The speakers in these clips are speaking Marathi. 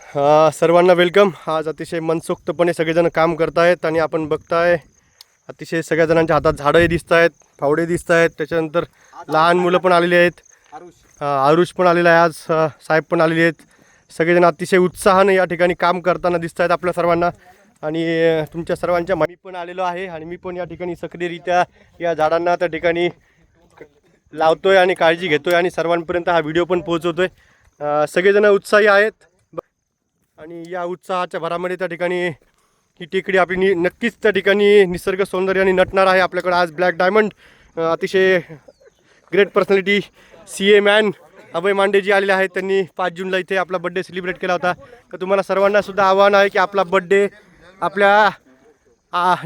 सर्वांना वेलकम। आज अतिशय मनसोक्तपणे सगळेजण काम करत आहेत आणि आपण बघताय अतिशय सगळ्या जणांच्या हातात झाडंही दिसत आहेत, फावडे दिसत आहेत, त्याच्यानंतर लहान मुलं पण आलेली आहेत, आरुष पण आलेला आहे, आज साहेब पण आलेले आहेत। सगळेजण अतिशय उत्साहाने या ठिकाणी काम करताना दिसत आहेत आपल्या सर्वांना आणि तुमच्या सर्वांच्या मी पण आलेलो आहे आणि मी पण या ठिकाणी सक्रियरित्या या झाडांना त्या ठिकाणी लावतोय आणि काळजी घेतोय आणि सर्वांपर्यंत हा व्हिडिओ पण पोहोचवतोय। सगळेजण उत्साही आहेत आणि या उत्साहाच्या भरामध्ये त्या ठिकाणी ही टेकडी आपली नक्कीच त्या ठिकाणी निसर्ग सौंदर्याने नटणार आहे। आपल्याकडे आज ब्लॅक डायमंड अतिशय ग्रेट पर्सनॅलिटी CA मॅन अभय मांडेजी आलेले आहेत। त्यांनी 5 जूनला इथे आपला बड्डे सेलिब्रेट केला होता। तर तुम्हाला सर्वांना सुद्धा आव्हान आहे की आपला बड्डे आपल्या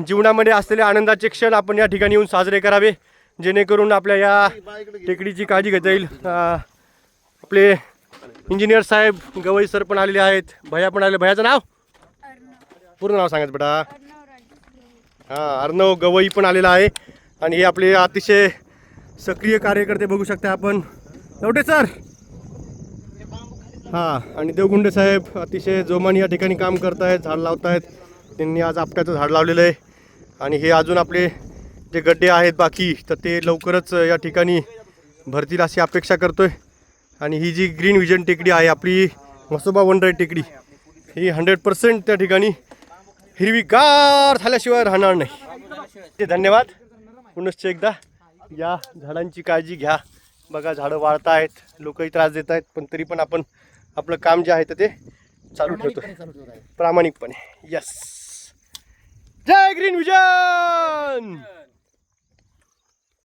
जीवनामध्ये असलेले आनंदाचे क्षण आपण या ठिकाणी येऊन साजरे करावे, जेणेकरून आपल्या या टेकडीची काळजी घेता येईल। आपले इंजिनियर साहेब गवई सर पण आलेले आहेत, भैया पण आले। भैयाचं नाव पूर्ण नाव सांगायचं बेटा? अर्णव गवई पण आलेला आहे आणि हे आपले अतिशय सक्रिय कार्यकर्ते बघू शकता आपण। लवटे सर आणि देवगुंडे साहेब अतिशय जोमाने या ठिकाणी काम करत आहेत, झाड लावत आहेत। त्यांनी आज आपट्याचं झाड लावलेलं आहे आणि हे अजून आपले जे गड्डे आहेत बाकी तर ते लवकरच या ठिकाणी भरतील अशी अपेक्षा करतोय। आणि ही जी ग्रीन विजन टेकडी आहे आपली म्हसोबा वनराई टेकडी, ही 100% त्या ठिकाणी हिरवीगार झाल्याशिवाय राहणार नाही। धन्यवाद पुनश्च एकदा। या झाडांची काळजी घ्या। बघा झाडं वाळत आहेत, लोकही त्रास देत आहेत, पण तरी पण आपण आपलं काम जे आहे ते चालू ठेवतो प्रामाणिकपणे। यस, जय ग्रीन विजन।